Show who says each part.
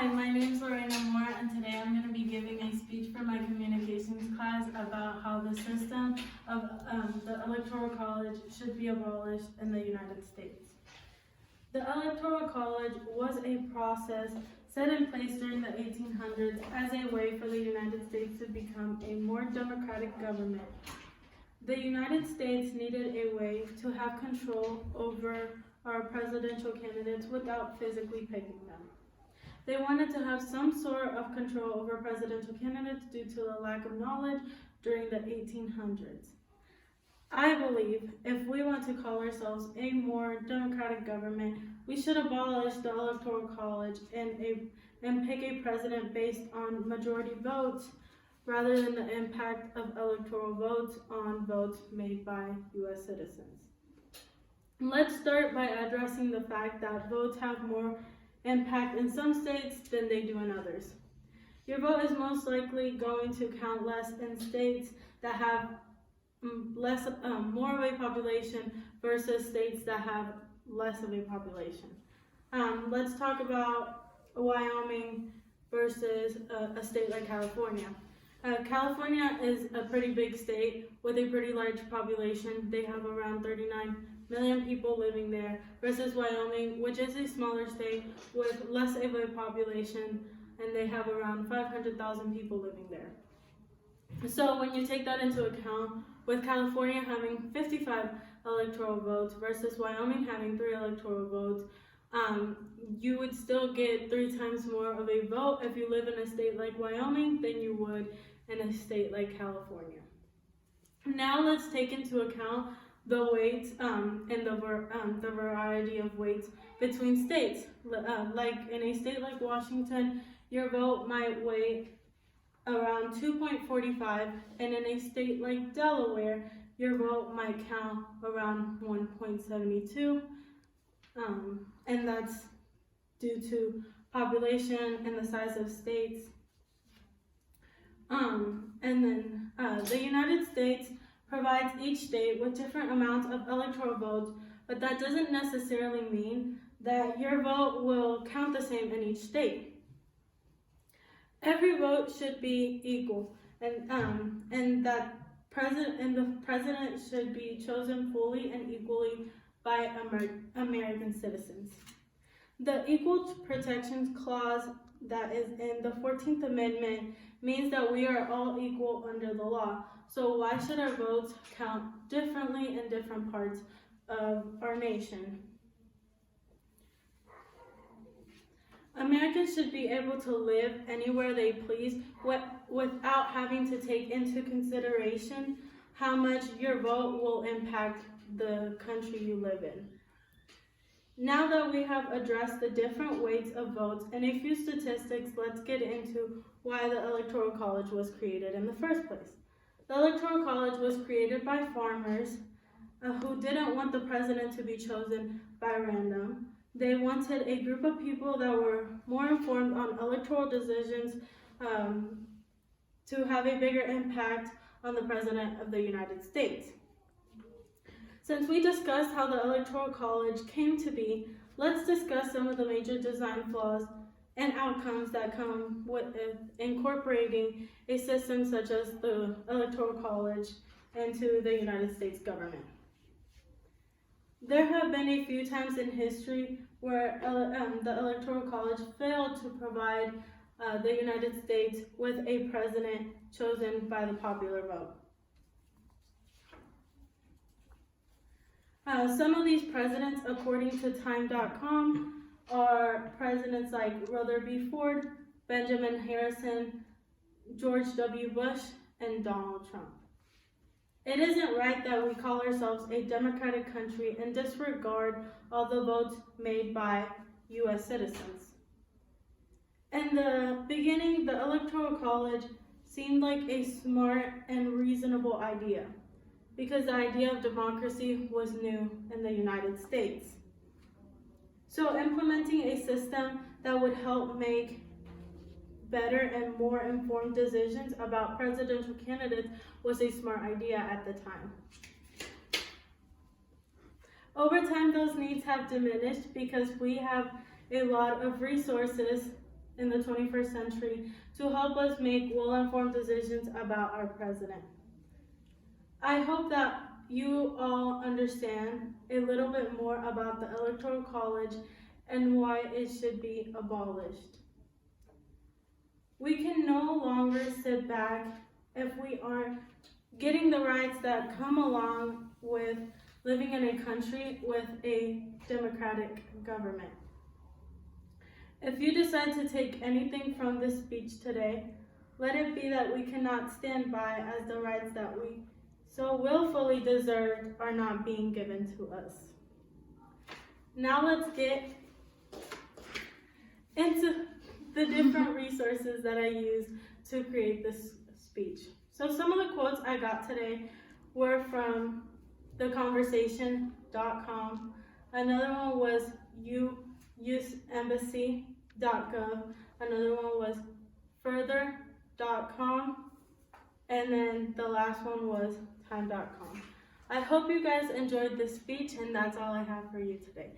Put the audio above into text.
Speaker 1: Hi, my name is Lorena Moore, and today I'm going to be giving a speech for my communications class about how the system of the Electoral College should be abolished in the United States. The Electoral College was a process set in place during the 1800s as a way for the United States to become a more democratic government. The United States needed a way to have control over our presidential candidates without physically picking them. They wanted to have some sort of control over presidential candidates due to the lack of knowledge during the 1800s. I believe if we want to call ourselves a more democratic government, we should abolish the Electoral College and pick a president based on majority votes rather than the impact of electoral votes on votes made by U.S. citizens. Let's start by addressing the fact that votes have more impact in some states than they do in others. Your vote is most likely going to count less in states that have more of a population versus states that have less of a population. Let's talk about Wyoming versus a state like California. California is a pretty big state with a pretty large population. They have around 39 million people living there versus Wyoming, which is a smaller state with less of a population, and they have around 500,000 people living there. So when you take that into account, with California having 55 electoral votes versus Wyoming having 3 electoral votes, you would still get 3 times more of a vote if you live in a state like Wyoming than you would in a state like California. Now let's take into account the weights and the variety of weights between states. Like in a state like Washington, your vote might weigh around 2.45, and in a state like Delaware, your vote might count around 1.72, and that's due to population and the size of states. And then the United States provides each state with different amounts of electoral votes, but that doesn't necessarily mean that your vote will count the same in each state. Every vote should be equal, and the president should be chosen fully and equally by American citizens. The Equal Protections Clause that is in the 14th Amendment means that we are all equal under the law. So why should our votes count differently in different parts of our nation? Americans should be able to live anywhere they please without having to take into consideration how much your vote will impact the country you live in. Now that we have addressed the different weights of votes and a few statistics, let's get into why the Electoral College was created in the first place. The Electoral College was created by farmers who didn't want the president to be chosen by random. They wanted a group of people that were more informed on electoral decisions to have a bigger impact on the President of the United States. Since we discussed how the Electoral College came to be, let's discuss some of the major design flaws and outcomes that come with incorporating a system such as the Electoral College into the United States government. There have been a few times in history where the Electoral College failed to provide the United States with a president chosen by the popular vote. Some of these presidents, according to Time.com, are presidents like Rutherford B. Ford, Benjamin Harrison, George W. Bush, and Donald Trump. It isn't right that we call ourselves a democratic country and disregard all the votes made by U.S. citizens. In the beginning, the Electoral College seemed like a smart and reasonable idea because the idea of democracy was new in the United States. So implementing a system that would help make better and more informed decisions about presidential candidates was a smart idea at the time. Over time, those needs have diminished because we have a lot of resources in the 21st century to help us make well-informed decisions about our president. I hope that you all understand a little bit more about the Electoral College and why it should be abolished. We can no longer sit back if we aren't getting the rights that come along with living in a country with a democratic government. If you decide to take anything from this speech today, let it be that we cannot stand by as the rights that we so willfully deserved are not being given to us. Now let's get into the different resources that I used to create this speech. So some of the quotes I got today were from theconversation.com. Another one was usembassy.gov. Another one was further.com. And then the last one was time.com. I hope you guys enjoyed this speech, and that's all I have for you today.